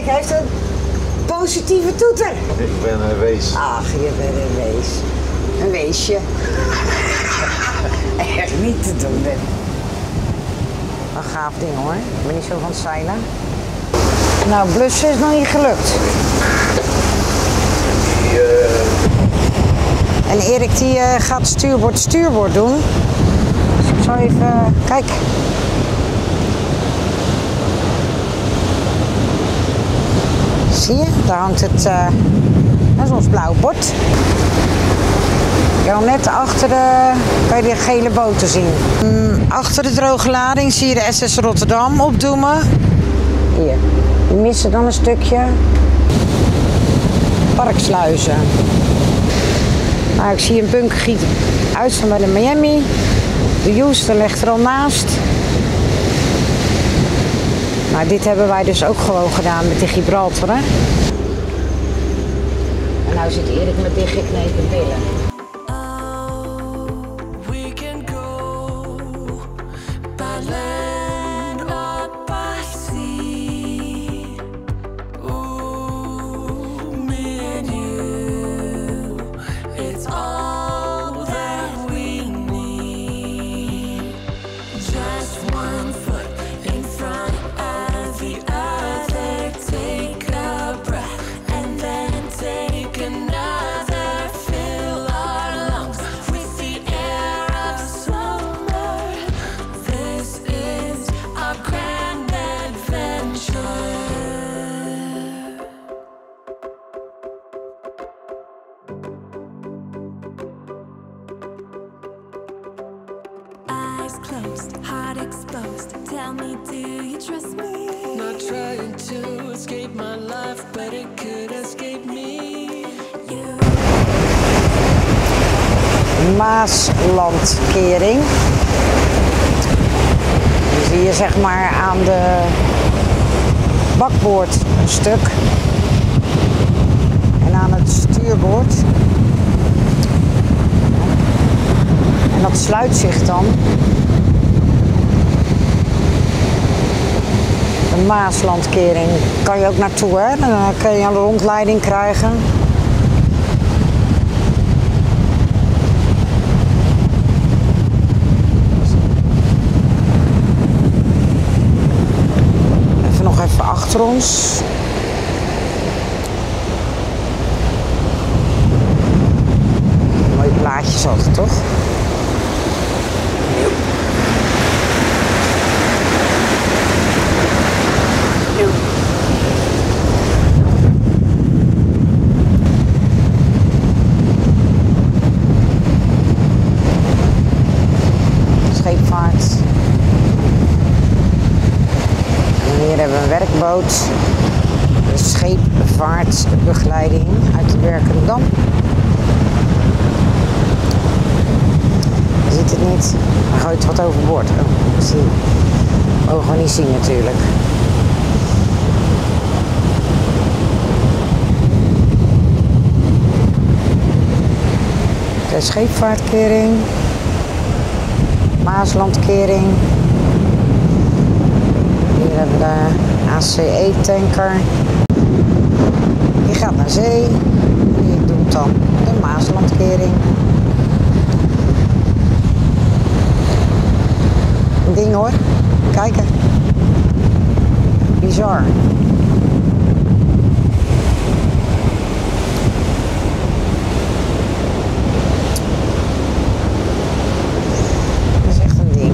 heeft een positieve toeter. Ik ben een wees. Ach, je bent een wees. Een weesje. Echt niet te doen, dit. Een gaaf ding hoor. Ik ben niet zo van het zeilen. Nou, blussen is nog niet gelukt. En Erik die gaat stuurboord doen. Dus ik zal even... Kijk. Zie je? Daar hangt het... dat is ons blauw bord. Ja, net achter de... kan je de gele boten zien. Achter de droge lading zie je de SS Rotterdam opdoemen. Hier. Die missen dan een stukje. Parksluizen. Nou, ik zie een bunkergiet uitstaan bij de Miami. De Houston ligt er al naast. Maar dit hebben wij dus ook gewoon gedaan met de Gibraltar, hè? En nou zit Erik met dichtgeknepen billen. Closed, heart exposed. Tell me, do you trust me? Not trying to escape my life, but it could escape me. Maaslandkering. Die zie je zeg maar aan de bakboord een stuk. En aan het stuurboord. En dat sluit zich dan. De Maaslandkering kan je ook naartoe, hè? Dan kun je een rondleiding krijgen. Even achter ons. Mooie plaatjes altijd, toch? Scheepvaart. Hier hebben we een werkboot, de scheepvaartbegeleiding uit de Werkendam. Je ziet het niet, maar gooit wat overboord. Oh, zie. Mogen we niet zien natuurlijk. De scheepvaartkering, Maaslandkering. Hier hebben we de ACE-tanker. Die gaat naar zee. Die doet dan de Maaslandkering. Een ding hoor. Kijken. Bizar. Dat is echt een ding.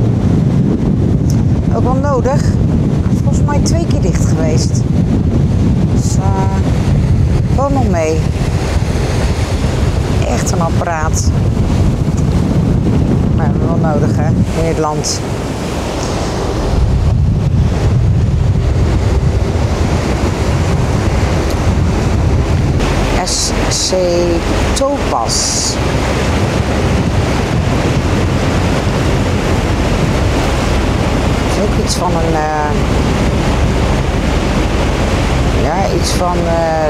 Ook wel nodig. Volgens mij 2 keer dicht geweest. Dus gewoon nog mee. Echt een apparaat. Maar wel nodig hè, in het land. SC Topaz. Dat is ook iets van een... ja, iets van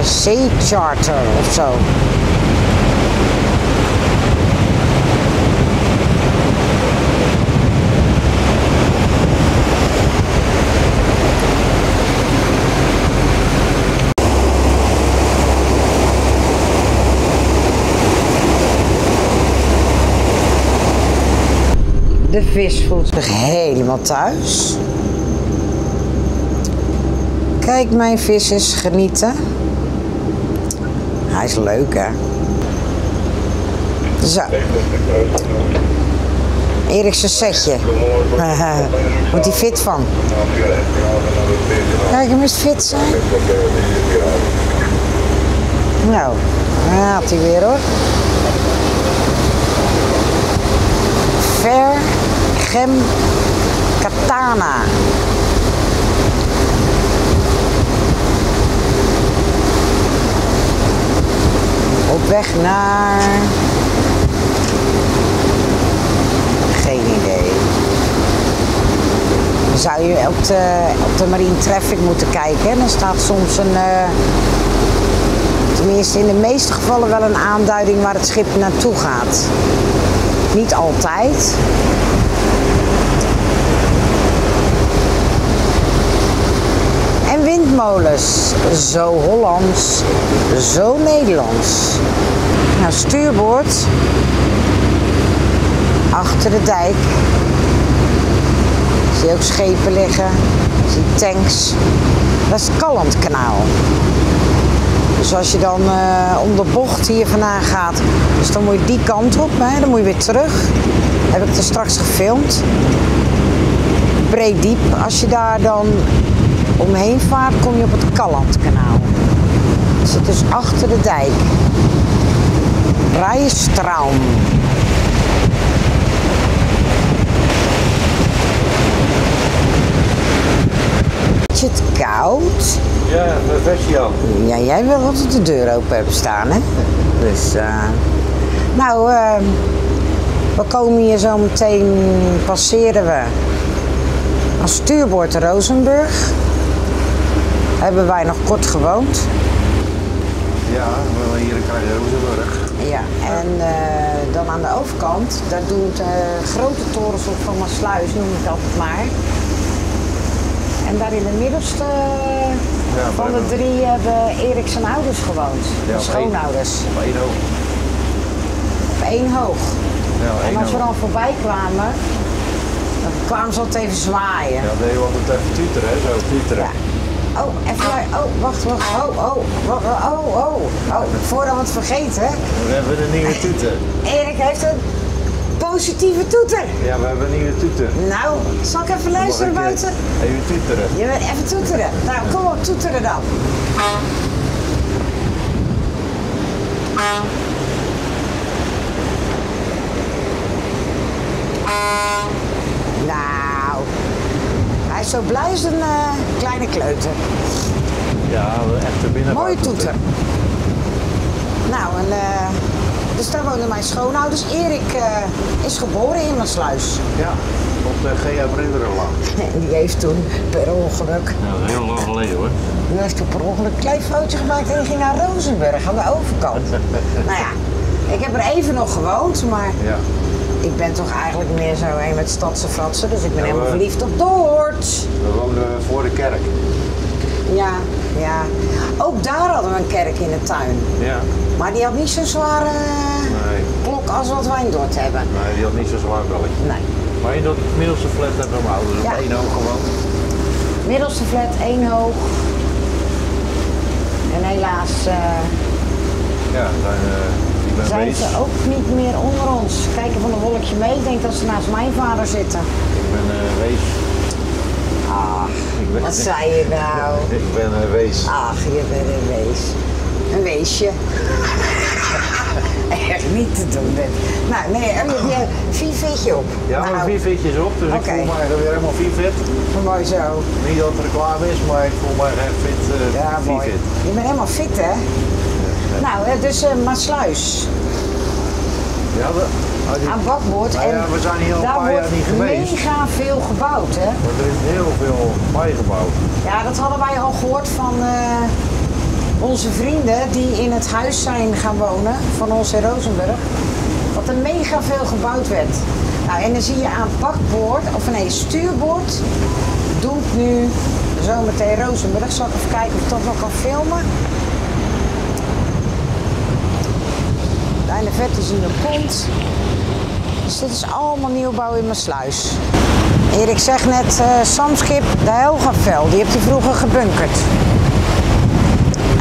Sea Charter of zo. De vis voelt zich helemaal thuis. Kijk, mijn vis is genieten. Hij is leuk, hè? Zo. Erik zijn setje. Wordt hij fit van? Kijk, hem eens fit zijn. Nou, daar gaat hij weer, hoor. Gem Katana. Op weg naar... Geen idee. Dan zou je op de Marine Traffic moeten kijken. En dan staat soms een... tenminste in de meeste gevallen wel een aanduiding waar het schip naartoe gaat. Niet altijd. En windmolens. Zo Hollands, zo Nederlands. Nou, stuurboord. Achter de dijk. Zie je ook schepen liggen. Zie je tanks. Dat is het Kallandkanaal. Dus als je dan om de bocht hier vandaan gaat, dus dan moet je die kant op, hè? Dan moet je weer terug. Heb ik er straks gefilmd. Breediep, als je daar dan omheen vaart, kom je op het Kallandkanaal. Het zit dus achter de dijk. Rijstraum. Is het koud? Ja, mijn vestje al. Ja, jij wil altijd de deur open hebben staan, hè? Dus, we komen hier zo meteen, passeren we aan stuurboord Rozenburg. Hebben wij nog kort gewoond. Ja, we hier krijgen Rozenburg. Ja, en dan aan de overkant, daar doet grote torens op van Maassluis, noem ik altijd maar. En daar in de middelste van de drie hebben Erik zijn ouders gewoond. Ja, de schoonouders. Op één hoog. Op één hoog. Ja, en als we dan voorbij kwamen, dan kwamen ze altijd even zwaaien. Ja, dat je altijd even tuteren, hè? Zo tuteren. Ja. Oh, even, wacht. Voordat we het vergeten. We hebben een nieuwe toeter. Erik heeft een positieve toeter. Ja, we hebben een nieuwe toeter. Nou, zal ik even luisteren buiten? Even tuteren. Je bent even toeteren. Nou, kom op, toeteren dan. Nou, hij is zo blij als een kleine kleuter. Ja, echt binnen. Mooie toeter. Nou, dus daar wonen mijn schoonouders. Erik is geboren in Maassluis. Ja, op de G.A. Brinderenlaan. En die heeft toen per ongeluk... Ja, dat is heel lang geleden, hoor. Die heeft toen per ongeluk een klein foutje gemaakt en die ging naar Rozenburg aan de overkant. Nou ja, ik heb er even nog gewoond, maar Ja. ik ben toch eigenlijk meer zo een met stadse fratsen, dus ik ben helemaal verliefd op Doort. We woonden voor de kerk. Ja. Ook daar hadden we een kerk in de tuin. Ja. Maar die had niet zo'n zware klok als wat wij in Dordt hebben. Nee, die had niet zo'n zwaar belletje. Nee. Maar in dat middelste flat hebben mijn ouders op één hoog gewoond. Middelste flat, één hoog. En helaas Ja, ik ben zijn Wees. ze ook niet meer onder ons. Kijken van een wolkje mee, ik denk dat ze naast mijn vader zitten. Ik ben Wees. Ach, wat zei je nou? Ik ben Wees. Ach, je bent een wees. Een weesje. Echt niet te doen dit. Nou, nee, heb je 4 vitje op? Ja, nou, maar 4 fitjes op, dus Oké. ik voel mij weer helemaal 4 fit. Mooi zo. Niet dat het reclame is, maar ik voel mij echt fit, Ja, 4 mooi. fit. Je bent helemaal fit, hè? Nou, dus Maassluis. Ja, Aan bakboord. Nou ja, we zijn hier al een daar paar jaar wordt niet geweest. mega veel gebouwd, hè? maar er is heel veel bijgebouwd. Ja, dat hadden wij al gehoord van onze vrienden die in het huis zijn gaan wonen, van ons in Rozenburg. Dat er mega veel gebouwd werd. Nou, en dan zie je aan bakboord, of nee, stuurboord, doet nu zometeen Rozenburg. Zal ik even kijken of ik dat nog kan filmen. Daar in de verte zie je een pont. Dus dit is allemaal nieuwbouw in Maassluis. Erik zegt net, Samskip, de Helgavel, die heeft hij vroeger gebunkerd.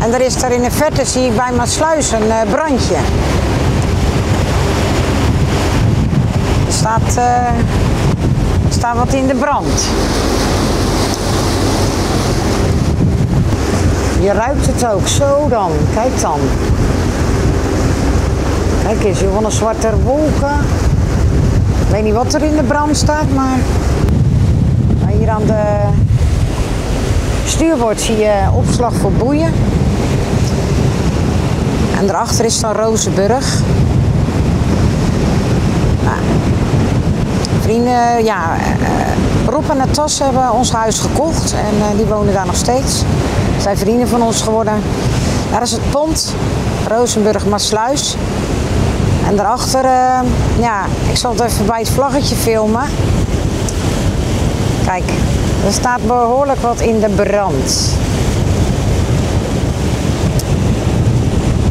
En er is daar in de verte, zie ik bij Maassluis, een brandje. Er staat wat in de brand. Je ruikt het ook, zo dan, kijk dan. Kijk eens, van een zwarte wolken. Ik weet niet wat er in de brand staat, maar hier aan de stuurbord zie je opslag voor boeien. En daarachter is dan Rozenburg. Nou, vrienden, ja, Rob en Natas hebben ons huis gekocht en die wonen daar nog steeds. Ze zijn vrienden van ons geworden. Daar is het pont, Rozenburg Maassluis. En daarachter, ja, ik zal het even bij het vlaggetje filmen. Kijk, er staat behoorlijk wat in de brand.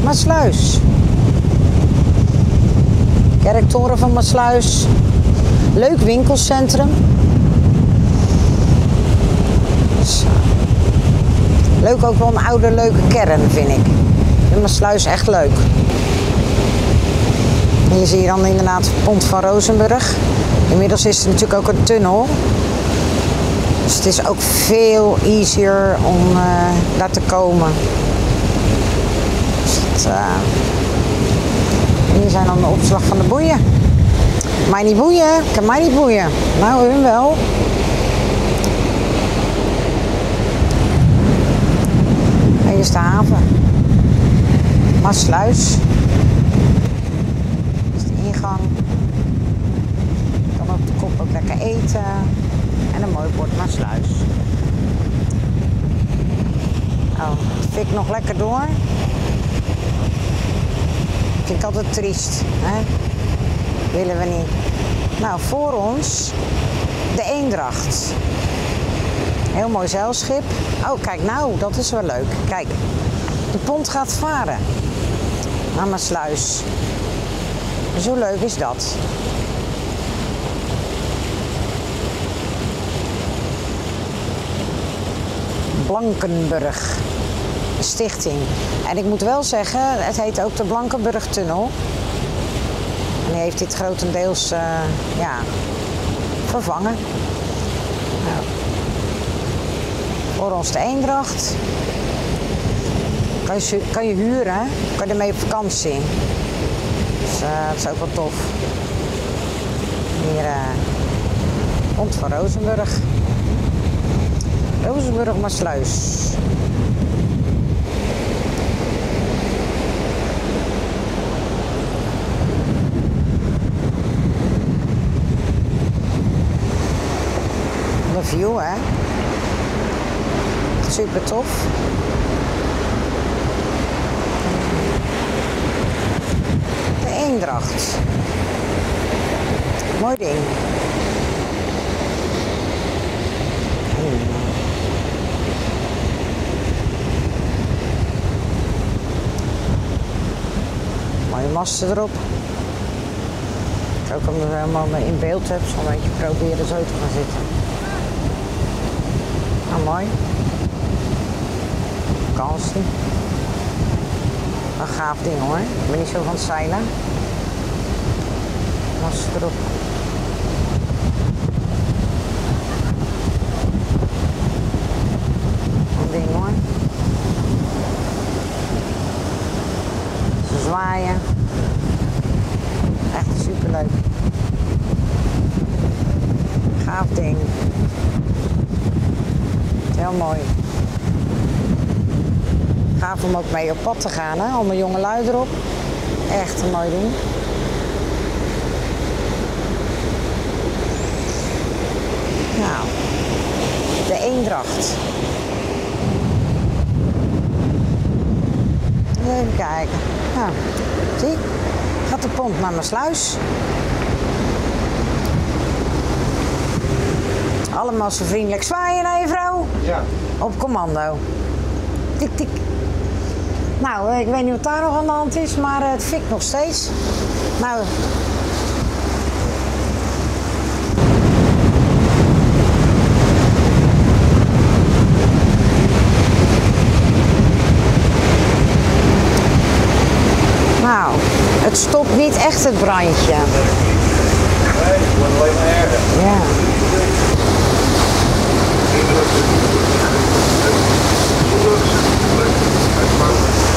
Maassluis. Kerktoren van Maassluis. Leuk winkelcentrum. Dus, leuk, ook wel een oude leuke kern vind ik. In Maassluis echt leuk. En hier zie je dan inderdaad het pont van Rozenburg. Inmiddels is het natuurlijk ook een tunnel. Dus het is ook veel easier om daar te komen. Dus hier zijn dan de opslag van de boeien. Mij niet boeien, kan mij niet boeien. Nou, hun wel. En hier is de haven. Maassluis. Dat is de ingang. Je kan op de kop ook lekker eten. En een mooi bord Maassluis. Oh, het fik nog lekker door. Vind ik altijd triest, hè? Willen we niet. Nou, voor ons de Eendracht. Heel mooi zeilschip. Oh, kijk nou, dat is wel leuk. Kijk, de pont gaat varen naar Maassluis. Zo leuk is dat. Blankenburg Stichting. En ik moet wel zeggen, het heet ook de Blankenburg-tunnel. En die heeft dit grotendeels ja, vervangen. Nou, voor ons de Eendracht. Kan je huren, kan je ermee op vakantie. Dus dat is ook wel tof. Hier pont van Rozenburg. Rozenburg Maassluis. De view, hè? Super tof. De Eendracht. Mooi ding. Mooie masten erop. Ik ook om er helemaal in beeld heb, zal een beetje proberen zo te gaan zitten. Nou, mooi. Vakantie. Een gaaf ding hoor. Ik ben niet zo van het zeilen. Masten erop. Een ding hoor. Ze zwaaien. Echt superleuk. Gaaf ding. Heel mooi. Gaaf om ook mee op pad te gaan, hè? Allemaal jonge lui erop. Echt een mooi ding. Nou, de Eendracht. Even kijken. Nou, zie, gaat de pont naar Maassluis. Allemaal zo vriendelijk zwaaien naar je vrouw. Ja. Op commando. Tik, tik. Nou, ik weet niet wat daar nog aan de hand is, maar het fikt nog steeds. Nou, het stopt niet echt het brandje. Nee, het wordt alleen maar erger. Ja.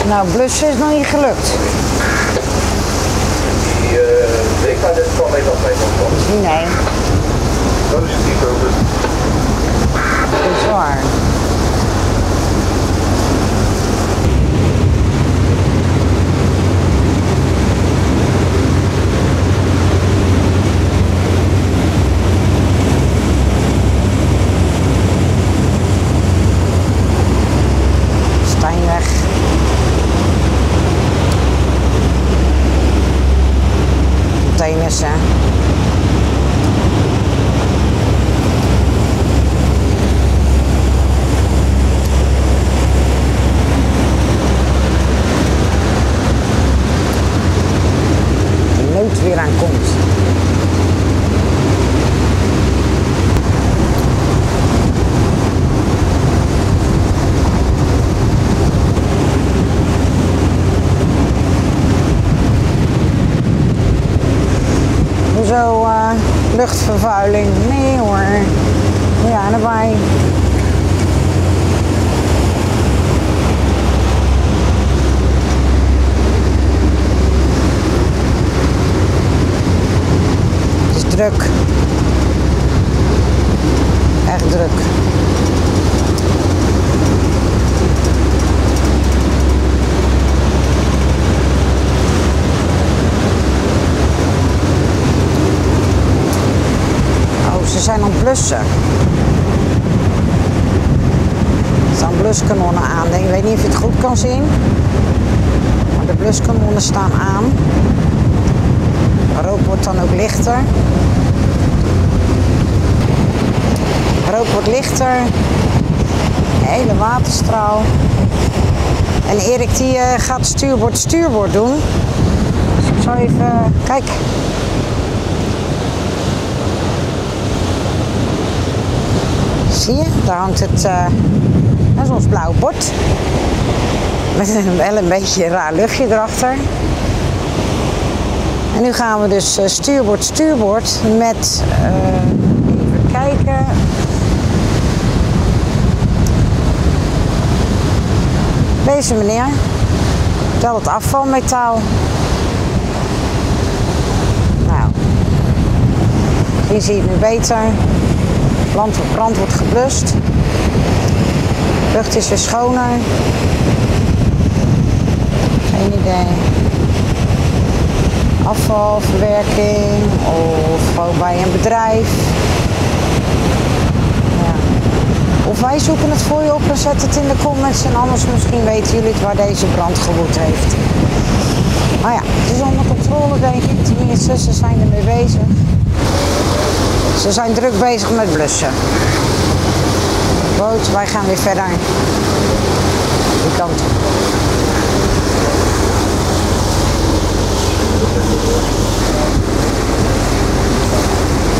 Nou, blussen is nog niet gelukt. Die decadent kan ik nog mee. Nee, Dat is het niet over. dat is waar. Steinweg. Containers, hè. De nood weer aankomt. Hoezo luchtvervuiling? Nee hoor. Ja, erbij. Het is druk. Echt druk. Ze zijn aan het blussen. Er staan bluskanonnen aan. Ik weet niet of je het goed kan zien. Maar de bluskanonnen staan aan. De rook wordt dan ook lichter. De rook wordt lichter. Een hele waterstraal. En Erik die gaat stuurboord doen. Dus ik zal even... Kijk. Zie je, daar hangt het, dat is ons blauw bord. Met wel een beetje een raar luchtje erachter. En nu gaan we dus stuurboord met, even kijken. Deze meneer, tel het afvalmetaal. Nou, hier zie je het nu beter. Brand wordt geblust. De lucht is weer schoner. Geen idee. Afvalverwerking of gewoon bij een bedrijf. Ja. Of wij zoeken het voor je op en zetten het in de comments. En anders misschien weten jullie het waar deze brand gewoed heeft. Maar ja, het is onder controle denk ik. Tenminste, ze zijn ermee bezig. Ze zijn druk bezig met blussen. Boot, wij gaan weer verder. Die kant op.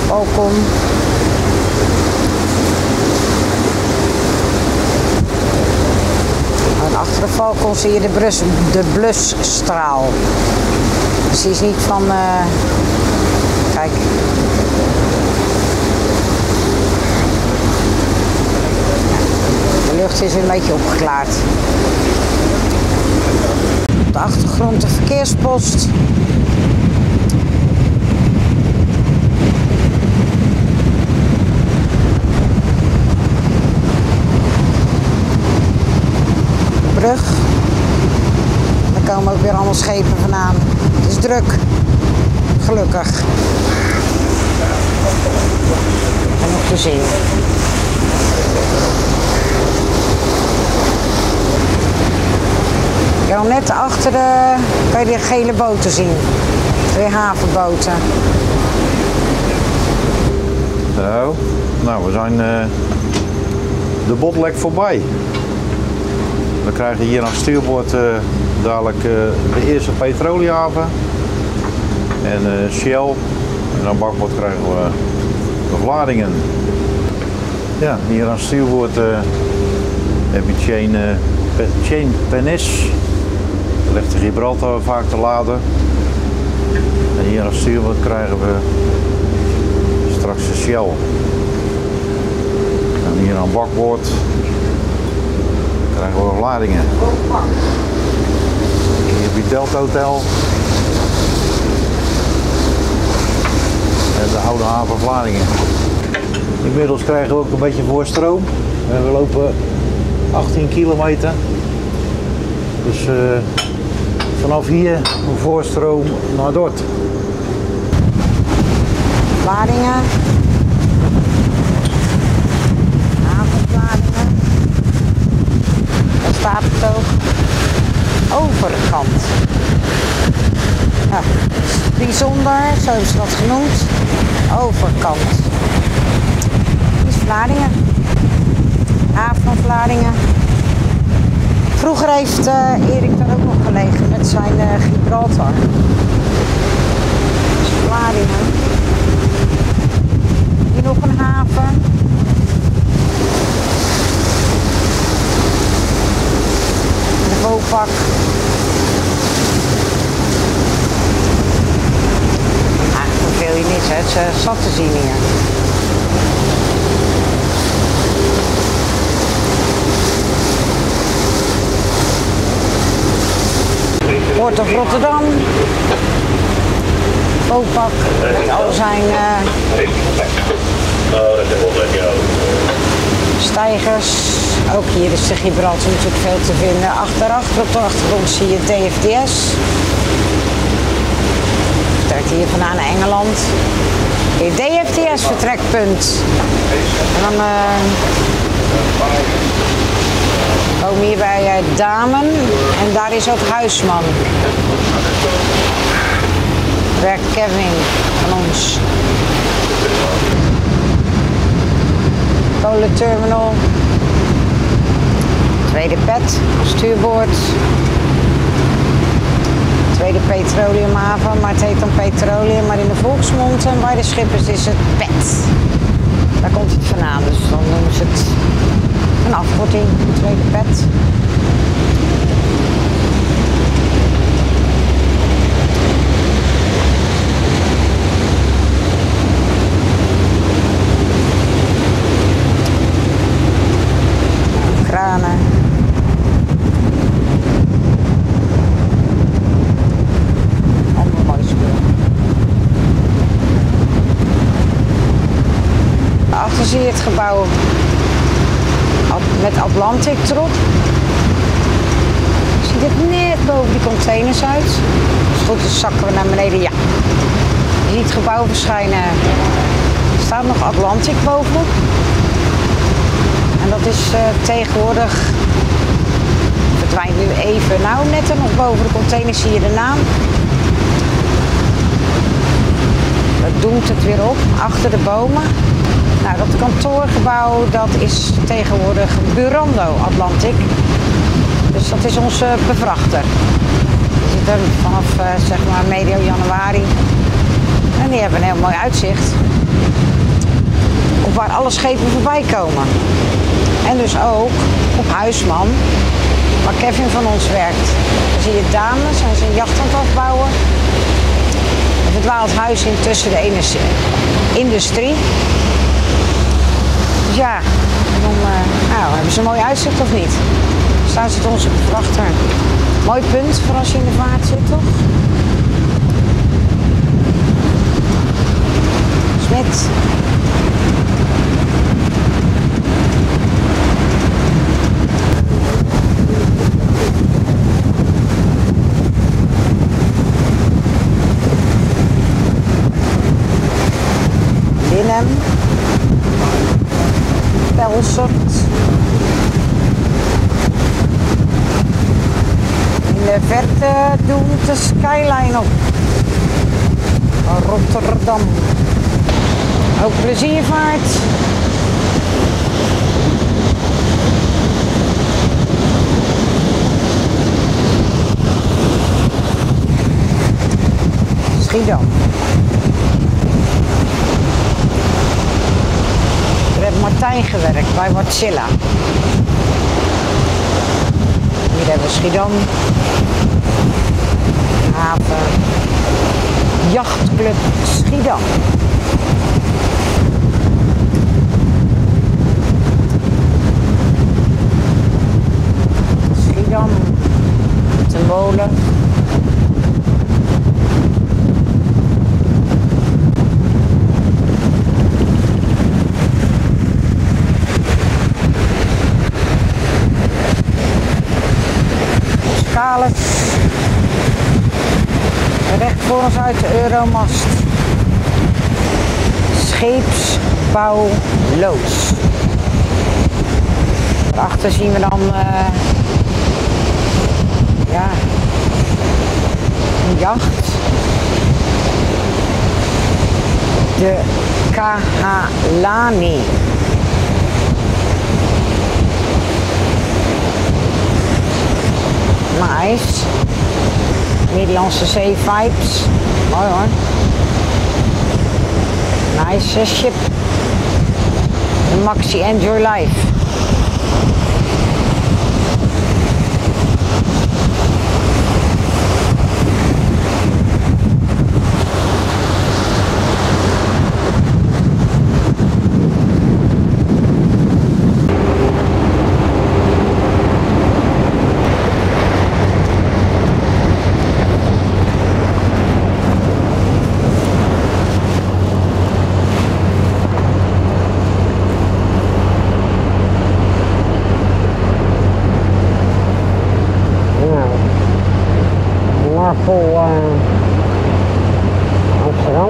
Balkon. En achter de balkon zie je de blusstraal. Dus die is niet van... kijk. De lucht is weer een beetje opgeklaard. Op de achtergrond de verkeerspost. De brug. Daar komen ook weer allemaal schepen vandaan. Het is druk. Gelukkig. En nog te zien. Ja, net achter kan je de gele boten zien. Twee havenboten. Zo, nou we zijn de botlek voorbij. We krijgen hier aan stuurboord dadelijk de eerste petroliehaven en Shell. En aan bakboord krijgen we de Vladingen. Ja, hier aan stuurboord heb je Chain Penis. Daar ligt de Gibraltar vaak te laden. En hier als stuurboot krijgen we straks de Shell. En hier aan bakboord krijgen we Vlaardingen. Hier heb je Delta Hotel. En de oude haven Vlaardingen. Inmiddels krijgen we ook een beetje voorstroom. We lopen 18 kilometer. Dus vanaf hier een voorstroom naar Dort. Vlaardingen. Haven Vlaardingen. Daar staat het ook. Overkant. Ja, bijzonder, zo hebben ze dat genoemd. Overkant. Dit is Vlaardingen. Haven van Vlaardingen. Vroeger heeft Erik daar ook nog gelegen met zijn Gibraltar. Dat is Vlaardingen. Hier nog een haven. De Vopak. Verveel je niet, hè? Het is zat te zien hier. Port of Rotterdam. Vopak. Al zijn stijgers. Ook hier is de Gibraltar natuurlijk veel te vinden. Achter op de achtergrond zie je DFDS. Vertrekt hier vandaan naar Engeland. Hier DFDS vertrekpunt. En dan komen we hier bij Damen. En daar is ook Huisman. Werkt Kevin van ons. Kolenterminal. Tweede pet, stuurboord. Tweede petroleumhaven, maar het heet dan petroleum, maar in de volksmond en bij de schippers is het pet. Daar komt het vandaan, dus dan noemen ze het een afkorting, tweede pet. Kranen. Achter zie je het gebouw met Atlantic erop. Ziet het net boven die containers uit. Als het goed is zakken we naar beneden, ja. Je ziet het gebouw verschijnen. Er staat nog Atlantic bovenop. En dat is tegenwoordig, verdwijnt nu even, nou net er nog boven de containers zie je de naam. Dat doemt het weer op, achter de bomen. Nou, dat kantoorgebouw, dat is tegenwoordig Burando Atlantic. Dus dat is onze bevrachter. Die zit er vanaf zeg maar medio januari. En die hebben een heel mooi uitzicht op waar alle schepen voorbij komen. En dus ook op Huisman, waar Kevin van ons werkt. Dan zie je dames, zijn ze een jacht aan het afbouwen. Er verdwaalt huis in tussen de industrie. Dus ja, dan hebben ze een mooi uitzicht of niet? Daar zit onze bevrachter. Mooi punt voor als je in de vaart zit, toch? Smit. Willem. Pelsert. In de verte doemt de skyline op. Rotterdam. Ook pleziervaart. Schiedam. Er heeft Martijn gewerkt bij Wärtsilä. Hier hebben we Schiedam. Haven. Jachtclub Schiedam. Schiedam, de molen. Kalis. Recht voor ons uit de Euromast. Scheepsbouw loods. Daarachter zien we dan ja, een jacht. De Kahalani. Nice. Nederlandse zee-vibes. Mooi hoor. Nice ship. De Maxi Enjoy Life. Marvel Amsterdam.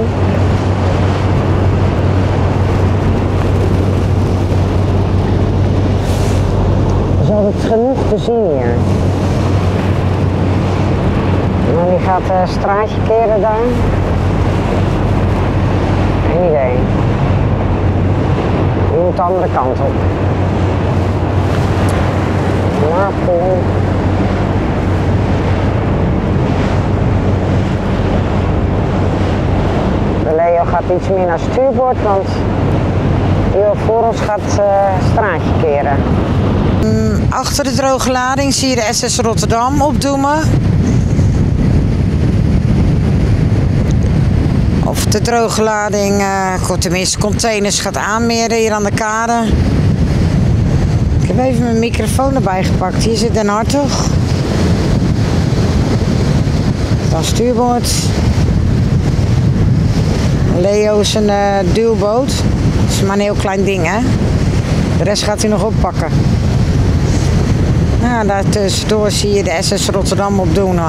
Er is altijd genoeg te zien hier. En die gaat een straatje keren daar. Geen idee. Die moet de andere kant op. Marvel. Leo gaat iets meer naar stuurboord, want die voor ons gaat straatje keren. Achter de droge lading zie je de SS Rotterdam opdoemen. Of de droge lading, tenminste containers gaat aanmeren hier aan de kade. Ik heb even mijn microfoon erbij gepakt. Hier zit Den Hartog. Dan stuurboord. Leo is een duwboot. Dat is maar een heel klein ding, hè. De rest gaat hij nog oppakken. Nou, daartussendoor zie je de SS Rotterdam opdoen. Nee,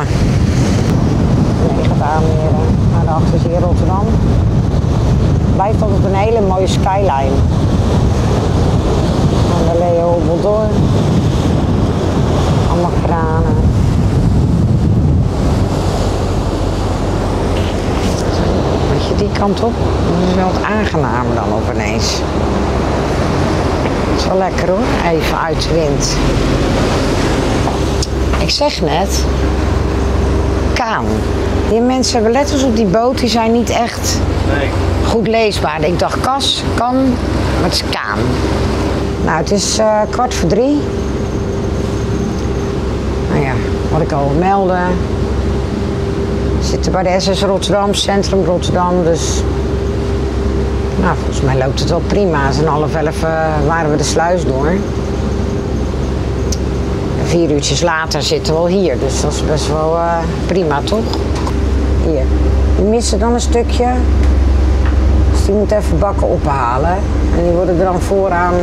die gaat aanmeren. Nou, daarachter zie je Rotterdam. Blijft altijd een hele mooie skyline. En de Leo hobbelt door. Allemaal kranen. Die kant op, dat is wel wat aangenamer dan op ineens. Dat is wel lekker hoor, even uit de wind. Ik zeg net, kaan. Die mensen hebben letters op die boot, die zijn niet echt goed leesbaar. Ik dacht kas, kan, maar het is kaan. Nou, het is 2:15. Nou ja, wat ik al meldde. We zitten bij de SS Rotterdam, Centrum Rotterdam, dus nou, volgens mij loopt het wel prima. En 10:30 waren we de sluis door. 4 uurtjes later zitten we al hier, dus dat is best wel prima, toch? Hier, die missen dan een stukje, dus die moet even bakken ophalen. En die worden er dan vooraan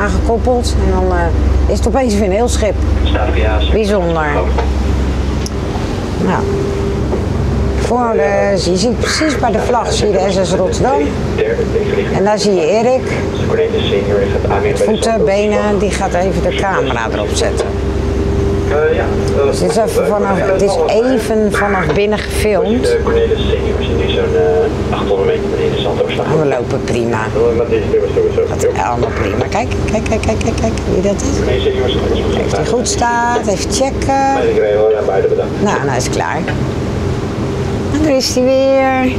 aangekoppeld en dan is het opeens weer een heel schip. Bijzonder. Nou. Je ziet precies bij de vlag zie je de SS Rotterdam. En daar zie je Erik. Met voeten, benen, die gaat even de camera erop zetten. Dus het is even vanaf binnen gefilmd. En we lopen prima. Gaat allemaal prima. Kijk wie dat is. Heeft hij goed staat, even checken. Nou is klaar. En daar is hij weer.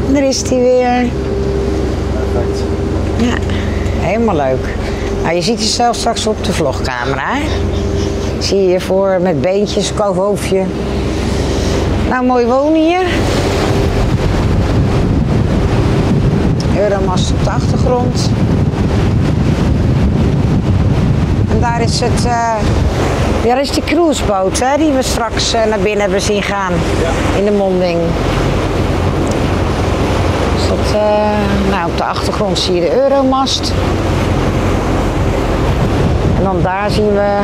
En daar is hij weer. Perfect. Ja, helemaal leuk. Nou, je ziet jezelf straks op de vlogcamera. Hè? Zie je hiervoor met beentjes, koofhoofdje. Nou, mooi wonen hier. Euromast op de achtergrond. En daar is het, daar is die cruiseboot hè, die we straks naar binnen hebben zien gaan. Ja. In de monding. Dus dat, nou, op de achtergrond zie je de Euromast. En dan daar zien we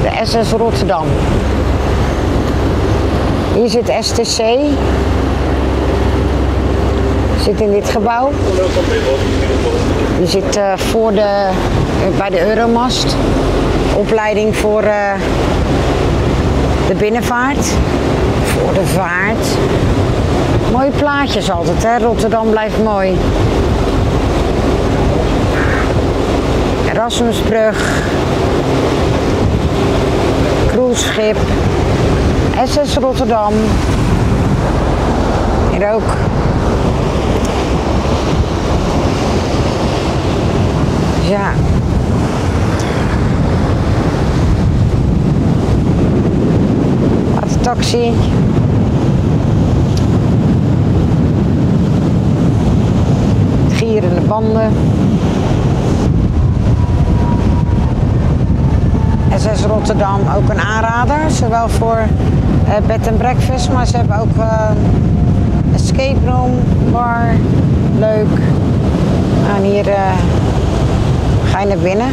de SS Rotterdam. Hier zit STC. Zit in dit gebouw. Die zit bij de Euromast. Opleiding voor de binnenvaart. Voor de vaart. Mooie plaatjes altijd, hè? Rotterdam blijft mooi. Erasmusbrug. Cruiseschip. SS Rotterdam. Hier ook. Ja. Watertaxi. Gierende banden. SS Rotterdam, ook een aanrader. Zowel voor bed and breakfast, maar ze hebben ook escape room, bar. Leuk. En hier ga je naar binnen.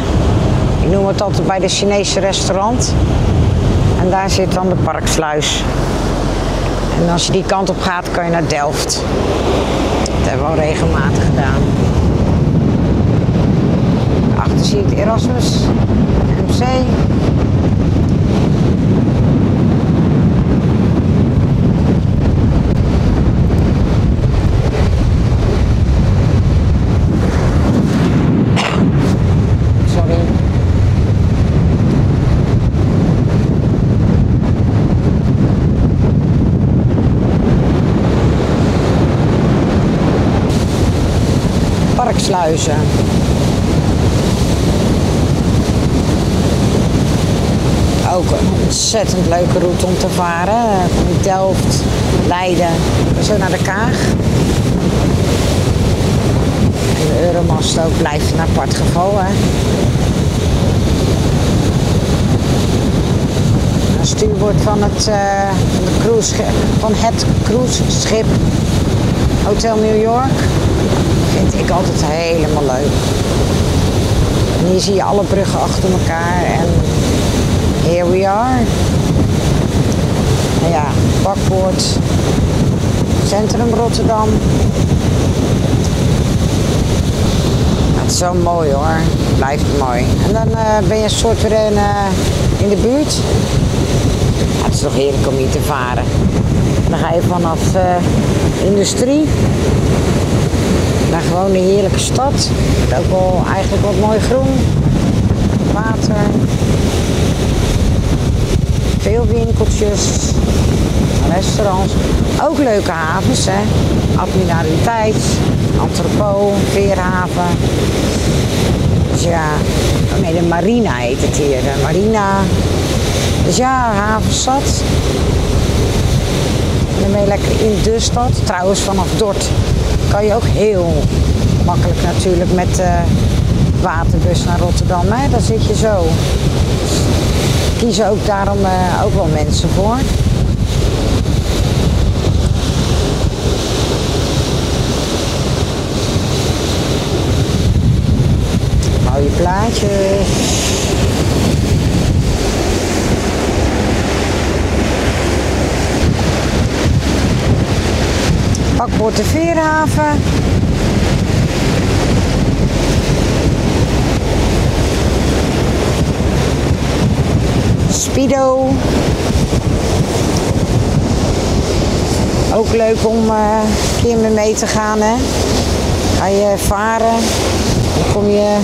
Ik noem het altijd bij de Chinese restaurant. En daar zit dan de parksluis. En als je die kant op gaat, kan je naar Delft. Dat hebben we al regelmatig gedaan. Achter zie je het Erasmus MC. Parksluizen. Ook een ontzettend leuke route om te varen. Van Delft, Leiden, zo naar de Kaag. En de Euromast ook blijft een apart geval. Hè. Een stuurwoord van het cruiseschip Hotel New York. Vind ik altijd helemaal leuk. En hier zie je alle bruggen achter elkaar en here we are. Nou ja, Bakboord, Centrum Rotterdam. Het is zo mooi hoor, blijft mooi. En dan ben je een soort weer in de buurt. Ja, het is toch heerlijk om hier te varen. Dan ga je vanaf industrie naar gewoon een heerlijke stad. Met ook wel eigenlijk wat mooi groen. Water. Veel winkeltjes. Restaurants. Ook leuke havens, hè. Admiraliteit. Entrepot. Veerhaven. Dus ja. Nee, de Marina heet het hier. De Marina. Dus ja, havenstad. En dan ben je lekker in de stad. Trouwens, vanaf Dort kan je ook heel makkelijk natuurlijk met de waterbus naar Rotterdam. Hè? Daar zit je zo. Kiezen ook daarom ook wel mensen voor. Mooie plaatjes. Bakboord de Veerhaven. Speedo. Ook leuk om een keer mee te gaan, hè. Ga je varen, dan kom je,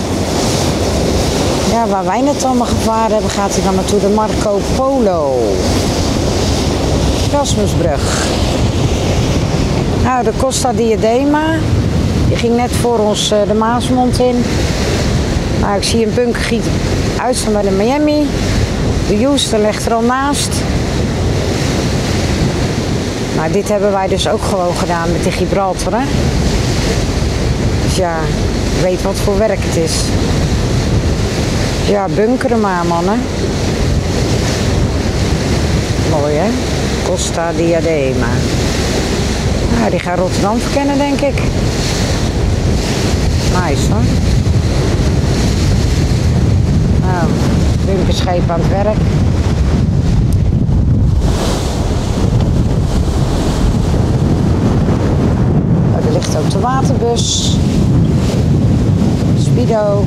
ja, waar wij net allemaal gevaren hebben, gaat hij dan naartoe, de Marco Polo. Erasmusbrug. Nou, de Costa Diadema, die ging net voor ons de Maasmond in. Nou, ik zie een bunkergiet uitstaan bij de Miami. De Houston ligt er al naast. Maar dit hebben wij dus ook gewoon gedaan met de Gibraltar, hè? Dus ja, ik weet wat voor werk het is. Dus ja, bunkeren maar, mannen. Mooi, hè? Costa Diadema. Nou, die gaat Rotterdam verkennen, denk ik. Nice, hoor. Nou, bunkerscheep aan het werk. Oh, er ligt ook de waterbus. Speedo.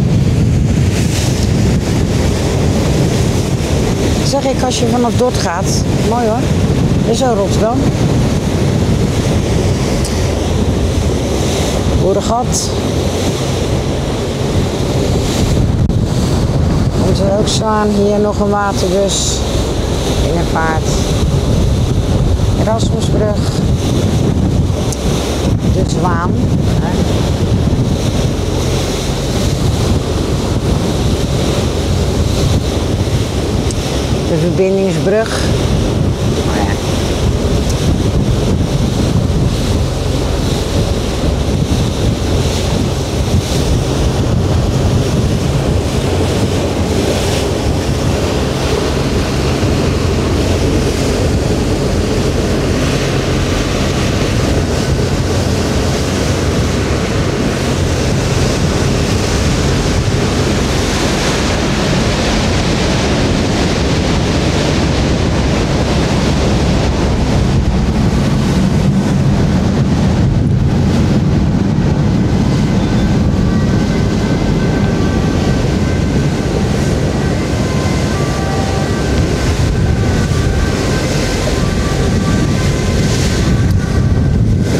Zeg ik, als je vanaf Dort gaat. Mooi hoor. Dit is zo Rotterdam. Boerengat. Komt er ook staan. Hier nog een waterbus. In een vaart. Erasmusbrug. De Zwaan. De verbindingsbrug. Oh ja.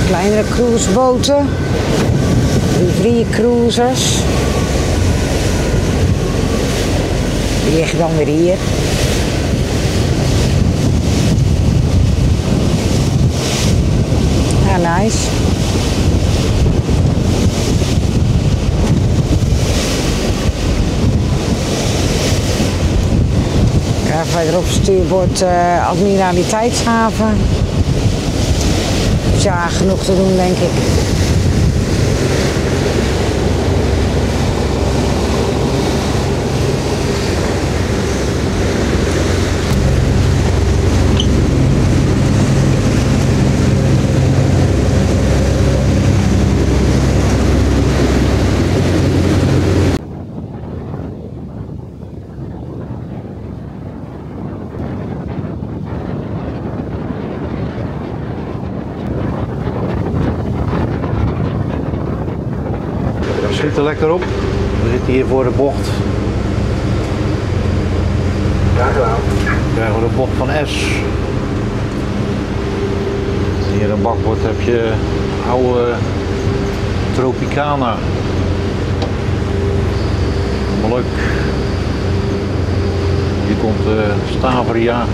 Kleinere cruiseboten, rivier cruisers. Die liggen dan weer hier. Ja, nice. Ja, verderop stuurbord Admiraliteitshaven. Ja, genoeg te doen, denk ik. We zitten lekker op. We zitten hier voor de bocht. Graag gedaan. Dan krijgen we de bocht van S. Hier een bakbord heb je oude Tropicana. Allemaal leuk. Hier komt Stavria.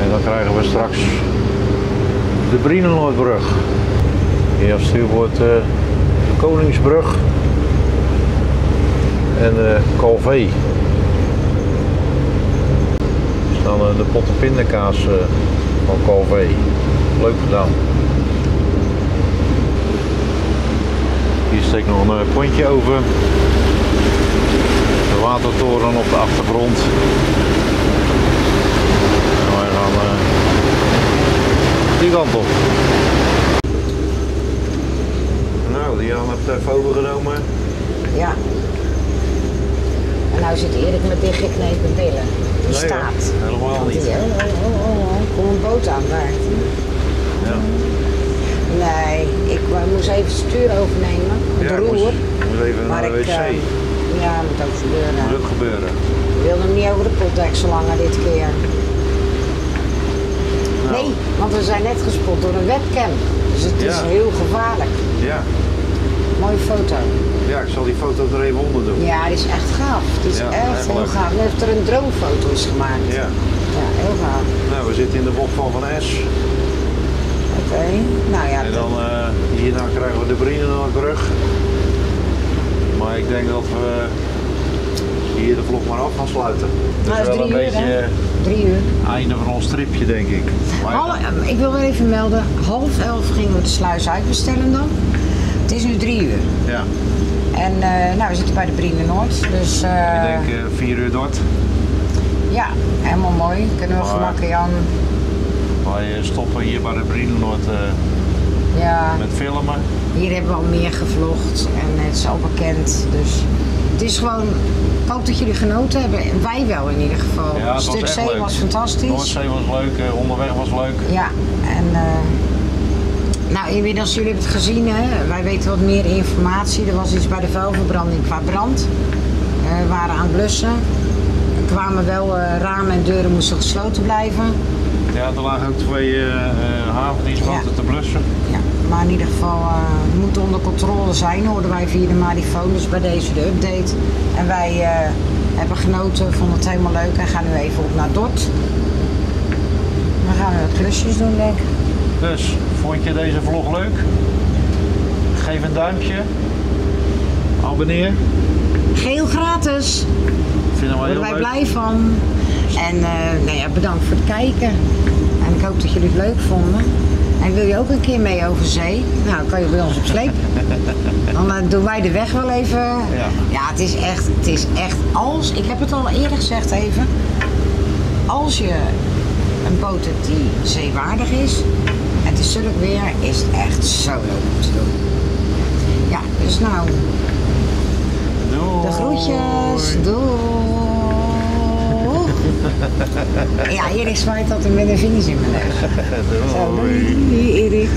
En dan krijgen we straks de Brienenoordbrug. Hier op stuurbord de Koningsbrug en de Calvé. Er staan de potten pindakaas van Calvé. Leuk gedaan. Hier steekt nog een pontje over. De watertoren op de achtergrond. En wij gaan die kant op. Nou, die had het even overgenomen. Ja. En nou zit Erik met dichtgeknepen billen. Die Nee, staat. helemaal niet. Kom een boot aan daar. Ja. Nee, ik moest even het stuur overnemen. Het roer. Moest even naar de wc. Ja, moet ook gebeuren. Moet ook gebeuren. Ik wilde hem niet over de potdeksel hangen dit keer. Nou. Nee, want we zijn net gespot door een webcam. Dus het is Ja. heel gevaarlijk. Ja. Mooie foto. Ja, ik zal die foto er even onder doen. Ja, die is echt gaaf. Die is Ja, echt echt heel leuk. gaaf. Nu heeft er een droomfoto is gemaakt. Ja. Ja, heel gaaf. Nou, we zitten in de bocht van S. Oké, nou ja. En dan hierna krijgen we de Brienenoordbrug. Maar ik denk dat we hier de vlog maar af gaan sluiten. Dat Nou, is wel een 3 uur, beetje hè? 3 uur. einde van ons tripje, denk ik. Ik wil wel even melden, 10:30 gingen we de sluis uitbestellen dan. Het is nu 3 uur. Ja, En nou, we zitten bij de Brienen Noord. Dus ik denk 4 uur dort. ja, helemaal mooi. Kunnen we Maar- gemakkelijk aan. Wij stoppen hier bij de Brienenoord Ja, met filmen. hier hebben we al meer gevlogd en het is al bekend. Dus het is gewoon, ik hoop dat jullie genoten hebben. Wij wel in ieder geval. Ja, het het was stuk echt zee leuk. was fantastisch. Noordzee was leuk, onderweg was leuk. Ja, en nou, inmiddels jullie hebben het gezien, hè? Wij weten wat meer informatie. Er was iets bij de vuilverbranding qua brand. We waren aan het blussen. Er kwamen wel ramen en deuren moesten gesloten blijven. Ja, er lagen ook 2 havendienstboten te blussen. Ja, maar in ieder geval het moet onder controle zijn, hoorden wij via de marifoon. Dus bij deze de update. En wij hebben genoten, vonden het helemaal leuk en gaan nu even op naar Dort. Dan gaan we wat klusjes doen, denk ik. Dus, vond je deze vlog leuk? Geef een duimpje. Abonneer. Geheel gratis. Vinden Daar we heel worden wij leuk. blij van. En nou ja, bedankt voor het kijken. En ik hoop dat jullie het leuk vonden. En wil je ook een keer mee over zee? Nou, kan je bij ons op sleep. Dan doen wij de weg wel even. Ja, het is echt als, ik heb het al eerder gezegd even. Als je een boot hebt die zeewaardig is, en het is zulk weer, is het echt zo leuk om te doen. Ja, dus nou, Doei. de groetjes. Doei. Ja, Erik zwaait altijd met een vingers in mijn neus. Zo, Doei. doei, Erik.